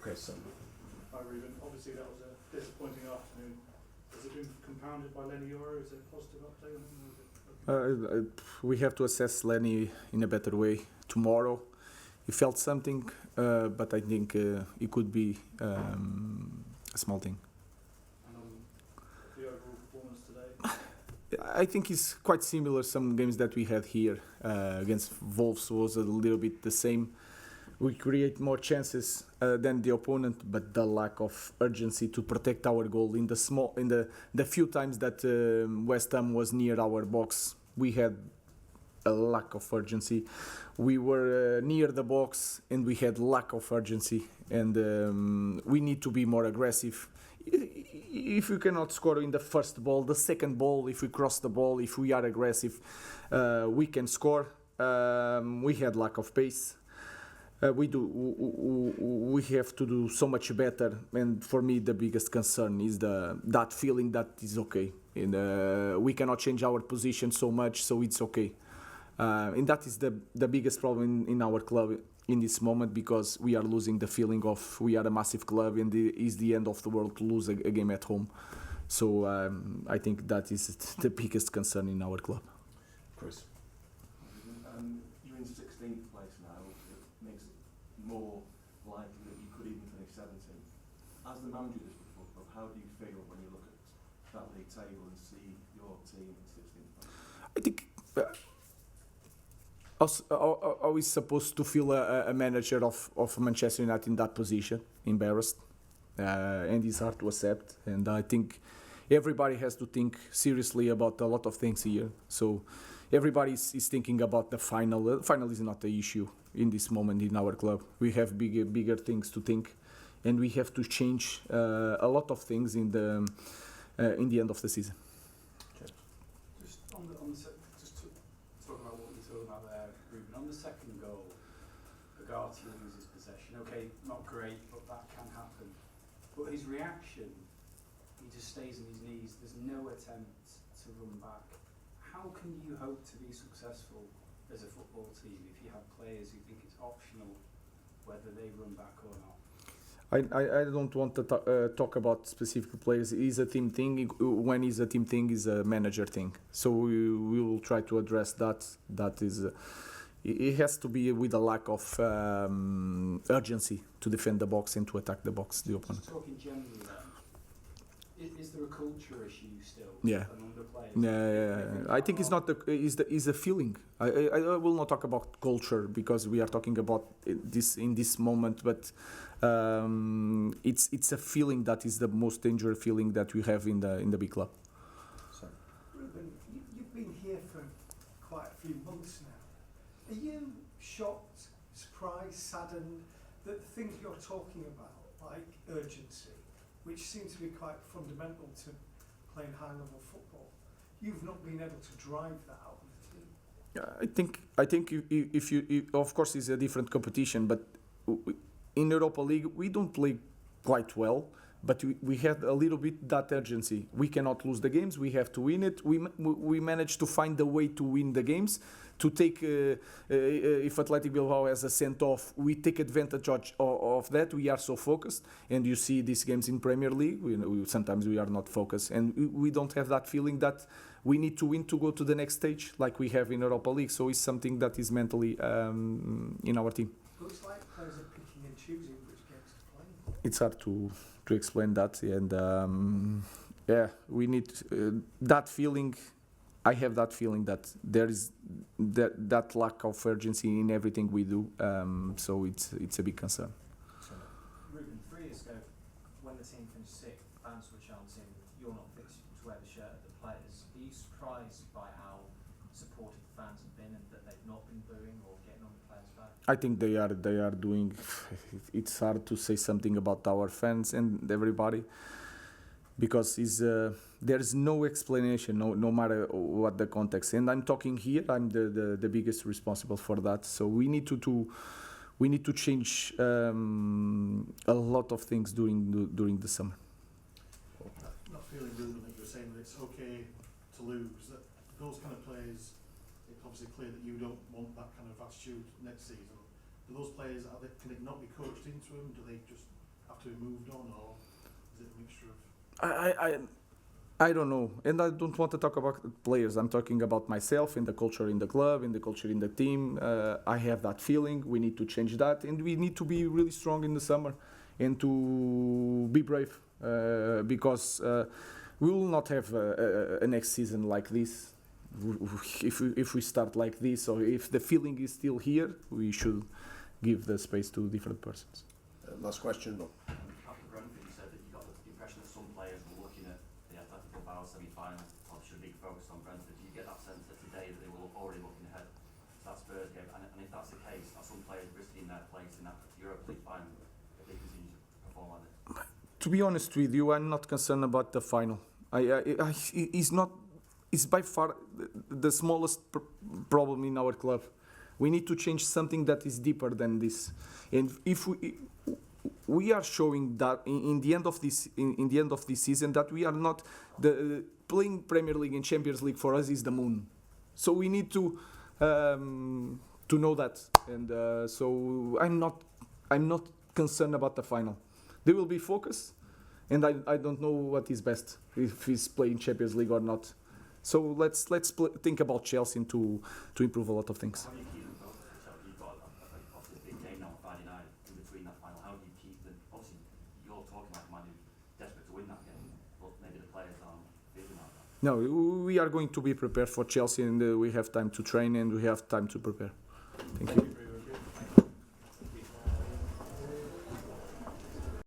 Chris. Hi Ruben, obviously that was a disappointing afternoon. Has it been compounded by Lenny Yoro? Is there a positive update on him? We have to assess Lenny in a better way tomorrow. He felt something, but I think it could be a small thing. And on the overall performance today? I think it's quite similar. Some games that we had here against Wolves was a little bit the same. We create more chances than the opponent, but the lack of urgency to protect our goal in the few times that West Ham was near our box, we had a lack of urgency. We were near the box and we had lack of urgency, and we need to be more aggressive. If we cannot score in the first ball, the second ball, if we cross the ball, if we are aggressive, we can score. We had lack of pace. We have to do so much better, and for me the biggest concern is that feeling that is okay, and we cannot change our position so much, so it's okay, and that is the biggest problem in our club in this moment, because we are losing the feeling of we are a massive club and it is the end of the world to lose a game at home. So I think that is the biggest concern in our club. Chris. You're in 16th place now. It makes it more likely that you could even finish 17th. As the manager of this football club, how do you feel when you look at that league table and see your team in 16th place? I think how is supposed to feel a manager of Manchester United in that position, embarrassed, and it's hard to accept. And I think everybody has to think seriously about a lot of things here. So everybody is thinking about the final. The final is not the issue in this moment in our club. We have bigger things to think, and we have to change a lot of things in the end of the season. Just to talk about what you're talking about there, Ruben. On the second goal, Agati loses possession. Okay, not great, but that can happen. But his reaction, he just stays on his knees. There's no attempt to run back. How can you hope to be successful as a football team if you have players who think it's optional whether they run back or not? I don't want to talk about specific players. It's a team thing. When it's a team thing, it's a manager thing. So we will try to address that. That is, it has to be with a lack of urgency to defend the box and to attack the box, the opponent. Just talking generally then, is there a culture issue still among the players? Yeah. I think it's not is a feeling. I will not talk about culture because we are talking about this in this moment, but it's a feeling that is the most dangerous feeling that we have in the big club. Sorry. Ruben, you've been here for quite a few months now. Are you shocked, surprised, saddened that the things you're talking about, like urgency, which seems to be quite fundamental to playing high-level football, you've not been able to drive that out of the team? I think if you of course it's a different competition, but in Europa League we don't play quite well, but we had a little bit that urgency. We cannot lose the games. We have to win it. We managed to find a way to win the games. To take if Athletic Bilbao has a sent off, we take advantage of that. We are so focused, and you see these games in Premier League. Sometimes we are not focused, and we don't have that feeling that we need to win to go to the next stage like we have in Europa League. So it's something that is mentally in our team. Looks like players are picking and choosing which games to play. It's hard to explain that, and we need that feeling. I have that feeling that there is that lack of urgency in everything we do, so it's a big concern. Ruben, 3 years ago, when the team finished 6th, fans were chanting, "You're not fit to wear the shirt of the players." Are you surprised by how supportive the fans have been and that they've not been booing or getting on the players' back? I think they are doing. It's hard to say something about our fans and everybody, because there is no explanation, no matter what the context. And I'm talking here. I'm the biggest responsible for that. So we need to change a lot of things during the summer. Not feeling Ruben that you're saying that it's okay to lose. That those kind of players, it's obviously clear that you don't want that kind of attitude next season. Do those players can it not be coached into them? Do they just have to be moved on, or is it a mixture of? I don't know, and I don't want to talk about players. I'm talking about myself and the culture in the club, and the culture in the team. I have that feeling. We need to change that, and we need to be really strong in the summer, and to be brave, because we will not have a next season like this. If we start like this, or if the feeling is still here, we should give the space to different persons. Last question, Rob. After Brentford, you said that you got the impression that some players were looking at the Atletico Bilbao semi-final, or should be focused on Brentford. Do you get that sense that today that they were already looking ahead to that Spurs game? And if that's the case, are some players risking their place in that Europa League final if they continue to perform like this? To be honest with you, I'm not concerned about the final. It's by far the smallest problem in our club. We need to change something that is deeper than this. And if we are showing that in the end of this season that we are not playing Premier League and Champions League for us is the moon. So we need to know that. And so I'm not concerned about the final. They will be focused, and I don't know what is best, if he's playing Champions League or not. So let's think about Chelsea to improve a lot of things. How do you keep them focused? So you've got obviously a big game now on Friday night in between that final. How do you keep them? Obviously, you're talking like a man who's desperate to win that game, but maybe the players aren't feeling like that. No, we are going to be prepared for Chelsea, and we have time to train and we have time to prepare.